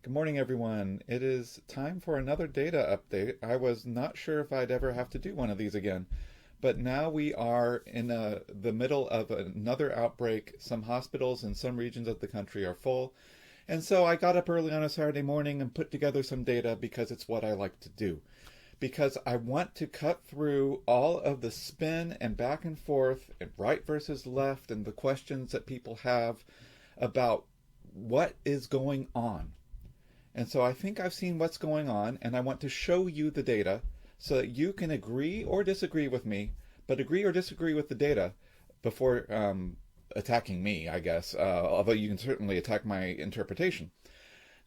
Good morning, everyone. It is time for another data update. I was not sure if I'd ever have to do one of these again, but now we are in the middle of another outbreak. Some hospitals in some regions of the country are full, and so I got up early on a Saturday morning and put together some data because it's what I like to do. Because I want to cut through all of the spin and back and forth and right versus left and the questions that people have about what is going on. And so I think I've seen what's going on, and I want to show you the data so that you can agree or disagree with me, but agree or disagree with the data before attacking me, I guess, although you can certainly attack my interpretation.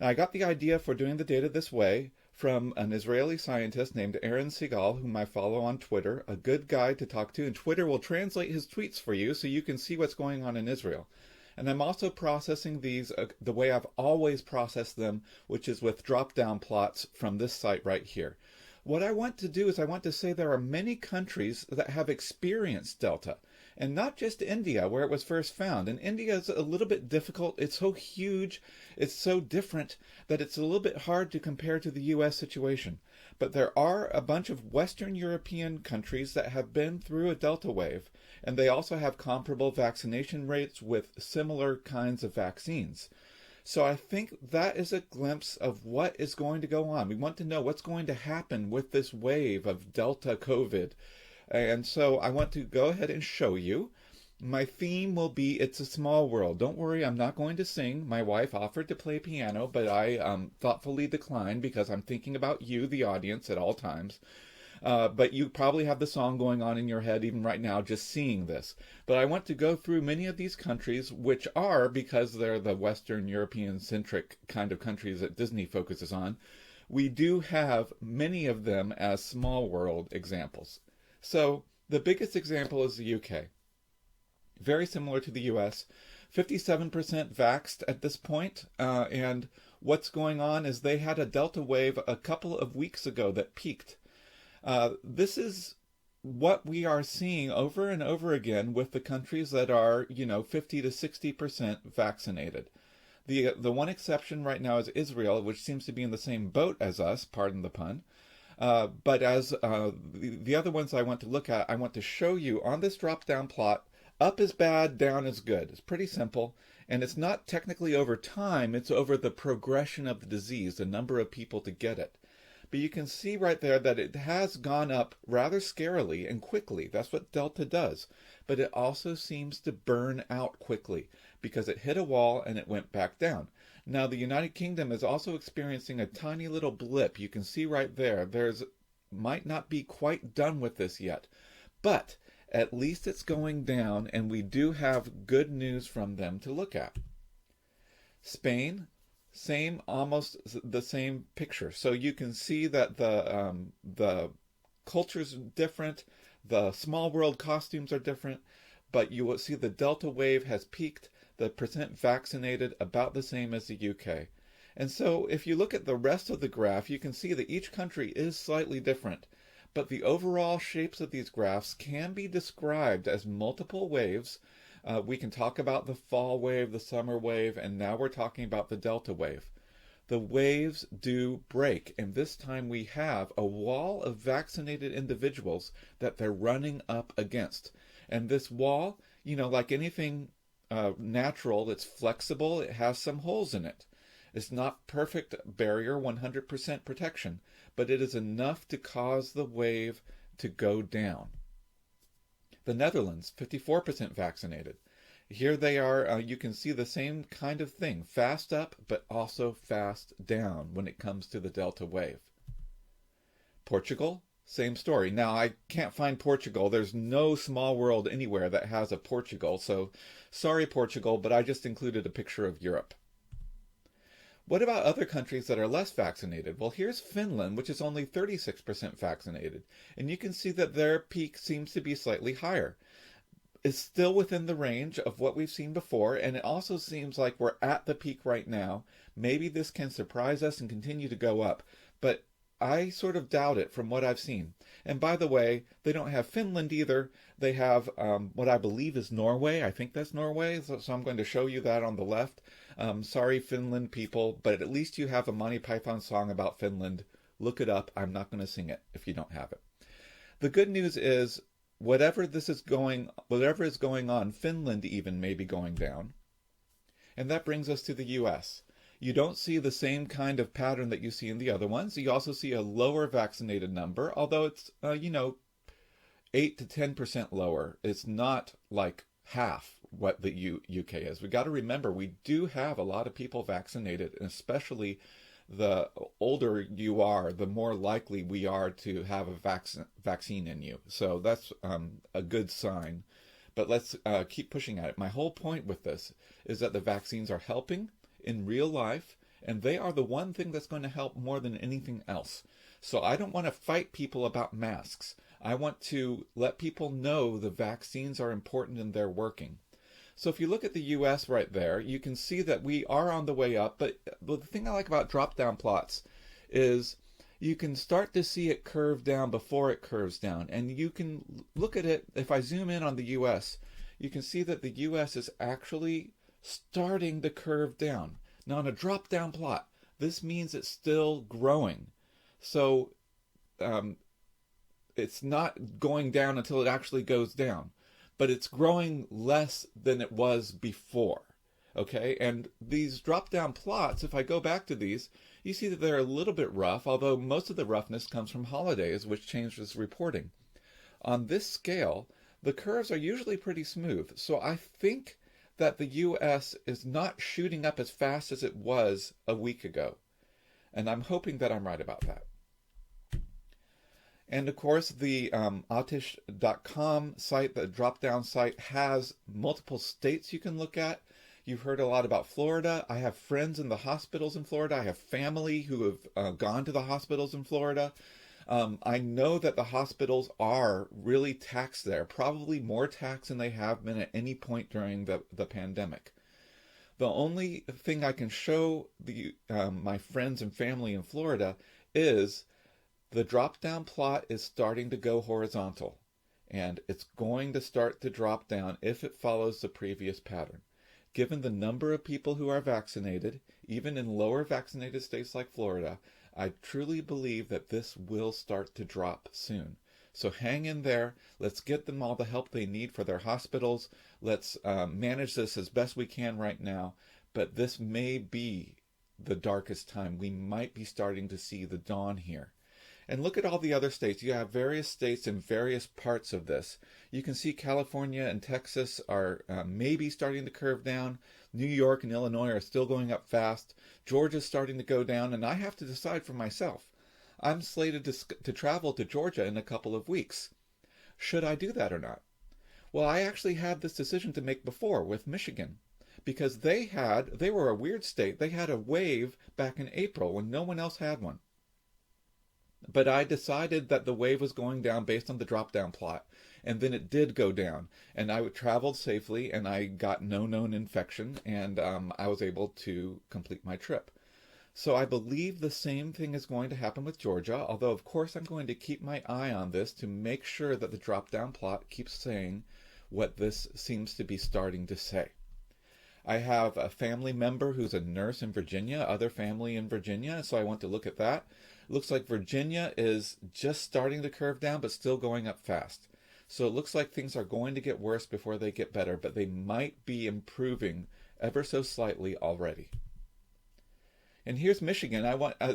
Now, I got the idea for doing the data this way from an Israeli scientist named Aaron Segal, whom I follow on Twitter, a good guy to talk to, and Twitter will translate his tweets for you so you can see what's going on in Israel. And I'm also processing these the way I've always processed them, which is with drop-down plots from this site right here. What I want to do is I want to say there are many countries that have experienced Delta, and not just India, where it was first found. And India is a little bit difficult. It's so huge, it's so different, that it's a little bit hard to compare to the US situation. But there are a bunch of Western European countries that have been through a Delta wave, and they also have comparable vaccination rates with similar kinds of vaccines. So I think that is a glimpse of what is going to go on. We want to know what's going to happen with this wave of Delta COVID. And so I want to go ahead and show you. My theme will be It's a Small World. Don't worry, I'm not going to sing. My wife offered to play piano, but I thoughtfully declined because I'm thinking about you, the audience, at all times. But you probably have the song going on in your head even right now just seeing this. But I want to go through many of these countries, which are, because they're the Western European-centric kind of countries that Disney focuses on, we do have many of them as small world examples. So the biggest example is the UK. Very similar to the US, 57% vaxxed at this point, and what's going on is they had a Delta wave a couple of weeks ago that peaked. This is what we are seeing over and over again with the countries that are, 50 to 60% vaccinated. The one exception right now is Israel, which seems to be in the same boat as us, pardon the pun. But as the other ones I want to look at, I want to show you on this drop-down plot, up is bad, down is good. It's pretty simple, and it's not technically over time, it's over the progression of the disease, the number of people to get it. But you can see right there that it has gone up rather scarily and quickly. That's what Delta does. But it also seems to burn out quickly because it hit a wall and it went back down. Now, the United Kingdom is also experiencing a tiny little blip. You can see right there, might not be quite done with this yet. But at least it's going down, and we do have good news from them to look at. Spain, almost the same picture. So you can see that the culture's different, the small world costumes are different, but you will see the Delta wave has peaked, the percent vaccinated about the same as the UK. And so if you look at the rest of the graph, you can see that each country is slightly different, but the overall shapes of these graphs can be described as multiple waves. We can talk about the fall wave, the summer wave, and now we're talking about the Delta wave. The waves do break, and this time we have a wall of vaccinated individuals that they're running up against. And this wall, like anything natural that's flexible, it has some holes in it. It's not perfect barrier, 100% protection, but it is enough to cause the wave to go down. The Netherlands, 54% vaccinated. Here they are, you can see the same kind of thing, fast up, but also fast down when it comes to the Delta wave. Portugal, same story. Now, I can't find Portugal. There's no small world anywhere that has a Portugal, so sorry, Portugal, but I just included a picture of Europe. What about other countries that are less vaccinated? Well, here's Finland, which is only 36% vaccinated, and you can see that their peak seems to be slightly higher. It's still within the range of what we've seen before, and it also seems like we're at the peak right now. Maybe this can surprise us and continue to go up, but I sort of doubt it from what I've seen. And by the way, they don't have Finland either. They have what I believe is Norway. I think that's Norway, so I'm going to show you that on the left. Sorry, Finland people, but at least you have a Monty Python song about Finland. Look it up. I'm not going to sing it if you don't have it. The good news is whatever is going on, Finland even may be going down. And that brings us to the US. You don't see the same kind of pattern that you see in the other ones. You also see a lower vaccinated number, although it's, 8 to 10% lower. It's not like half what the UK is. We got to remember we do have a lot of people vaccinated, and especially the older you are, the more likely we are to have a vaccine in you. So that's a good sign. But let's keep pushing at it. My whole point with this is that the vaccines are helping in real life, and they are the one thing that's going to help more than anything else. So I don't want to fight people about masks. I want to let people know the vaccines are important and they're working. So if you look at the US right there, you can see that we are on the way up. But the thing I like about drop-down plots is you can start to see it curve down before it curves down. And you can look at it, if I zoom in on the US, you can see that the US is actually starting to curve down. Now on a drop-down plot, this means it's still growing. So it's not going down until it actually goes down, but it's growing less than it was before. Okay, and these drop-down plots, if I go back to these, you see that they're a little bit rough, although most of the roughness comes from holidays, which changes reporting. On this scale, the curves are usually pretty smooth, so I think that the US is not shooting up as fast as it was a week ago, and I'm hoping that I'm right about that. And of course, the autish.com site, the drop-down site, has multiple states you can look at. You've heard a lot about Florida. I have friends in the hospitals in Florida. I have family who have gone to the hospitals in Florida. I know that the hospitals are really taxed there, probably more taxed than they have been at any point during the pandemic. The only thing I can show my friends and family in Florida is the drop-down plot is starting to go horizontal, and it's going to start to drop down if it follows the previous pattern. Given the number of people who are vaccinated, even in lower vaccinated states like Florida, I truly believe that this will start to drop soon. So hang in there. Let's get them all the help they need for their hospitals. Let's manage this as best we can right now. But this may be the darkest time. We might be starting to see the dawn here. And look at all the other states. You have various states in various parts of this. You can see California and Texas are maybe starting to curve down. New York and Illinois are still going up fast. Georgia's starting to go down, and I have to decide for myself. I'm slated to travel to Georgia in a couple of weeks. Should I do that or not? Well, I actually had this decision to make before with Michigan, because they were a weird state. They had a wave back in April when no one else had one. But I decided that the wave was going down based on the drop-down plot, and then it did go down, and I traveled safely, and I got no known infection, and I was able to complete my trip. So I believe the same thing is going to happen with Georgia, although of course I'm going to keep my eye on this to make sure that the drop-down plot keeps saying what this seems to be starting to say. I have a family member who's a nurse in Virginia, other family in Virginia, so I want to look at that. Looks like Virginia is just starting to curve down, but still going up fast. So it looks like things are going to get worse before they get better, but they might be improving ever so slightly already. And here's Michigan.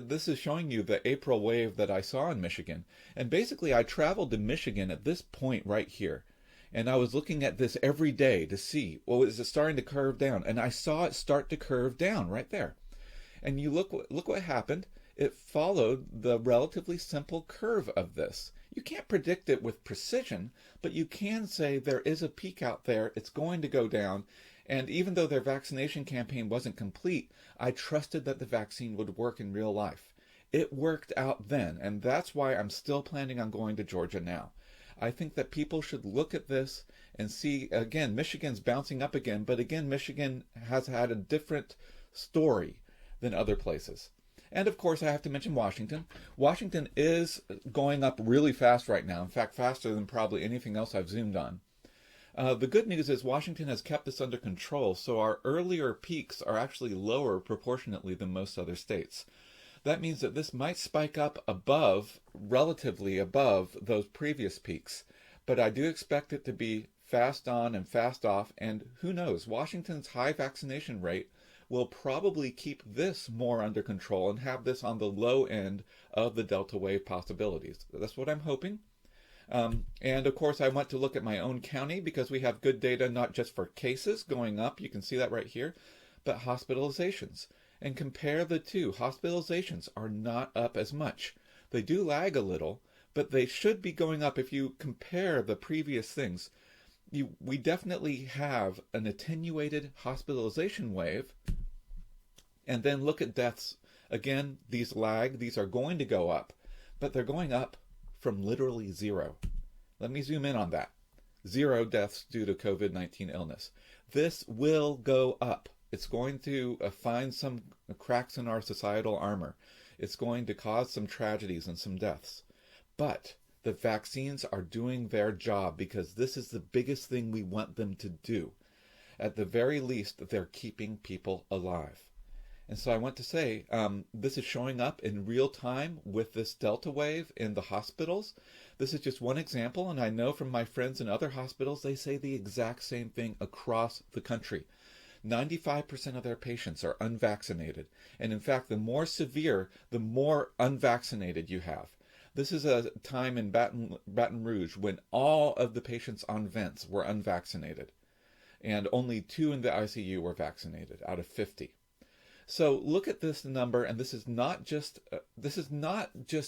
This is showing you the April wave that I saw in Michigan. And basically, I traveled to Michigan at this point right here. And I was looking at this every day to see, well, is it starting to curve down? And I saw it start to curve down right there. And you look what happened. It followed the relatively simple curve of this. You can't predict it with precision, but you can say there is a peak out there, it's going to go down, and even though their vaccination campaign wasn't complete, I trusted that the vaccine would work in real life. It worked out then, and that's why I'm still planning on going to Georgia now. I think that people should look at this and see, again, Michigan's bouncing up again, but again, Michigan has had a different story than other places. And of course, I have to mention Washington. Washington is going up really fast right now. In fact, faster than probably anything else I've zoomed on. The good news is Washington has kept this under control, so our earlier peaks are actually lower proportionately than most other states. That means that this might spike up above, relatively above, those previous peaks. But I do expect it to be fast on and fast off, and who knows, Washington's high vaccination rate will probably keep this more under control and have this on the low end of the Delta wave possibilities. That's what I'm hoping. And of course, I want to look at my own county because we have good data not just for cases going up, you can see that right here, but hospitalizations. And compare the two. Hospitalizations are not up as much. They do lag a little, but they should be going up if you compare the previous things. We definitely have an attenuated hospitalization wave. And then look at deaths. Again, these lag. These are going to go up, but they're going up from literally zero. Let me zoom in on that. 0 deaths due to COVID-19 illness. This will go up. It's going to find some cracks in our societal armor. It's going to cause some tragedies and some deaths. But the vaccines are doing their job because this is the biggest thing we want them to do. At the very least, they're keeping people alive. And so I want to say, this is showing up in real time with this Delta wave in the hospitals. This is just one example, and I know from my friends in other hospitals, they say the exact same thing across the country. 95% of their patients are unvaccinated. And in fact, the more severe, the more unvaccinated you have. This is a time in Baton Rouge when all of the patients on vents were unvaccinated. And only 2 in the ICU were vaccinated out of 50. So look at this number, and this is not just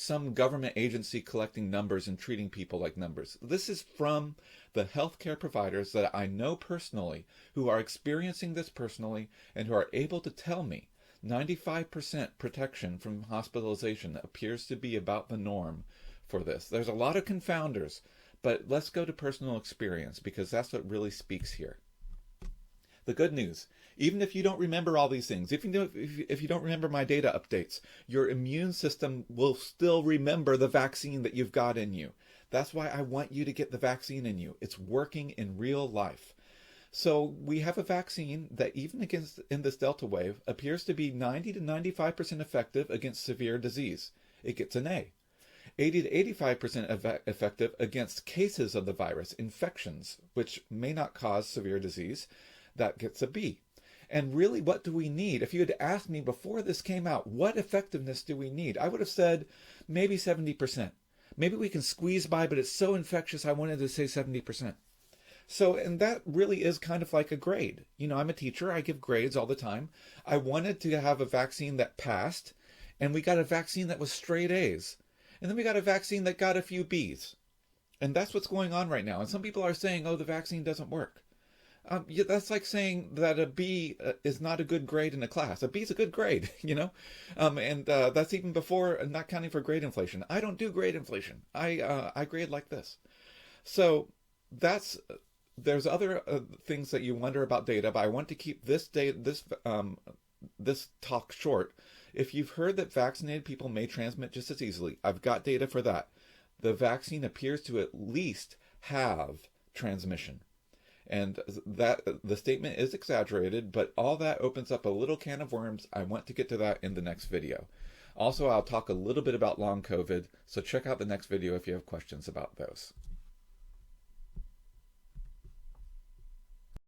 some government agency collecting numbers and treating people like numbers. This is from the healthcare providers that I know personally, who are experiencing this personally, and who are able to tell me 95% protection from hospitalization appears to be about the norm for this. There's a lot of confounders, but let's go to personal experience because that's what really speaks here. The good news, even if you don't remember all these things, if you don't remember my data updates, your immune system will still remember the vaccine that you've got in you. That's why I want you to get the vaccine in you. It's working in real life. So we have a vaccine that even in this Delta wave appears to be 90 to 95% effective against severe disease. It gets an A. 80 to 85% effective against cases of the virus, infections, which may not cause severe disease. That gets a B. And really, what do we need? If you had asked me before this came out, what effectiveness do we need? I would have said maybe 70%. Maybe we can squeeze by, but it's so infectious, I wanted to say 70%. So, and that really is kind of like a grade. You know, I'm a teacher. I give grades all the time. I wanted to have a vaccine that passed, and we got a vaccine that was straight A's. And then we got a vaccine that got a few B's. And that's what's going on right now. And some people are saying, oh, the vaccine doesn't work. That's like saying that a B is not a good grade in a class. A B is a good grade, you know, and that's even before not counting for grade inflation. I don't do grade inflation. I grade like this. So there's other things that you wonder about data, but I want to keep this talk short. If you've heard that vaccinated people may transmit just as easily, I've got data for that. The vaccine appears to at least have transmission. And that the statement is exaggerated, but all that opens up a little can of worms. I want to get to that in the next video. Also, I'll talk a little bit about long COVID, so check out the next video if you have questions about those.